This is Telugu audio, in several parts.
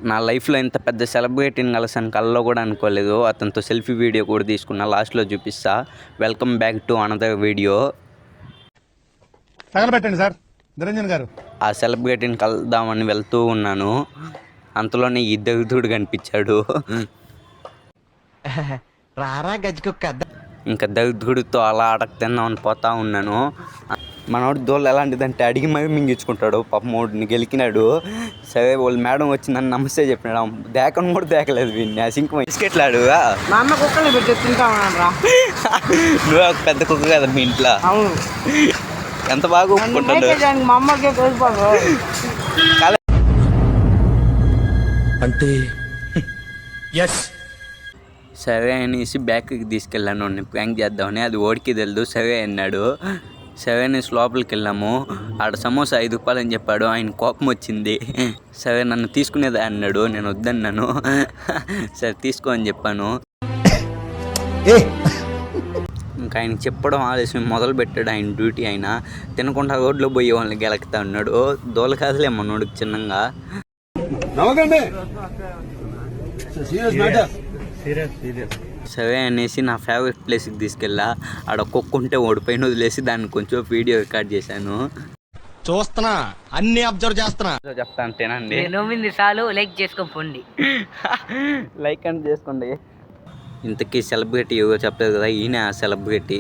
నా లైఫ్లో ఇంత పెద్ద సెలబ్రిటీని కలిసాను కల్లో కూడా అనుకోలేదు. అతనితో సెల్ఫీ వీడియో కూడా తీసుకున్నా, లాస్ట్లో చూపిస్తా. Welcome back to another video. తగలబెట్టండి సార్ నిరంజన్ గారు. ఆ సెలబ్రిటీని కలుద్దామని వెళ్తూ ఉన్నాను, అంతలోనే ఈ దరిద్రుడు కనిపించాడు. ఇంకా దరిద్రుడితో అలా తిందామని పోతా ఉన్నాను. మనోడు దోళ్ళు ఎలాంటిదంటే అడిగి మరి మింగించుకుంటాడు. పాపం మోడిని గెలికినాడు. సరే వాళ్ళ మేడం వచ్చిందని నమస్తే చెప్పినాడు. దేకను కూడా దేకలేదు వీడిని. ఆ సింక్ బిస్కెట్లాడు. మా అమ్మ కుక్కలు పెట్టి తింటామన్నా. నువ్వు ఒక పెద్ద కుక్క కదా మీ ఇంట్లో. అవును, ఎంత బాగా ఒప్పుకుంటాడు. మా అమ్మకే కోల్పోదు అంటే సరే అనేసి బ్యాక్కి తీసుకెళ్ళాను, ప్రాంక్ చేద్దామని. అది ఓడికి తెలియదు. సరే అన్నాడు. సరే అనేసి లోపలికి వెళ్ళాము. ఆడ సమోసా 5 రూపాయలు అని చెప్పాడు. ఆయన కోపం వచ్చింది. సరే నన్ను తీసుకునేదా అన్నాడు. నేను వద్దన్నాను. సరే తీసుకో అని చెప్పాను. ఇంకా ఆయన చెప్పడం ఆలస్యం మొదలు పెట్టాడు. ఆయన డ్యూటీ ఆయన తినకుండా రోడ్లో పోయే వాళ్ళని గెలకుతా ఉన్నాడు. దోల కాదులే మనోడికి చిన్నగా. సరే అనేసి నా ఫేవరెట్ ప్లేస్కి తీసుకెళ్ళా. ఆడ కుక్కుంటే ఓడిపోయిన వదిలేసి దాన్ని కొంచెం వీడియో రికార్డ్ చేశాను. చూస్తున్నా, అన్ని అబ్జర్వ్ చేస్తున్నా. చెప్తా అంతేనండి. నవ్వింది చాలు, లైక్ చేసుకోండి. లైక్ అని చేసుకోండి. ఇంతకీ సెలబ్రిటీ ఎవరో చెప్పలేదు కదా, ఈయన సెలబ్రిటీ.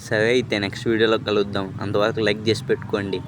సరే అయితే నెక్స్ట్ వీడియోలో కలుద్దాం. అంతవరకు లైక్ చేసి పెట్టుకోండి.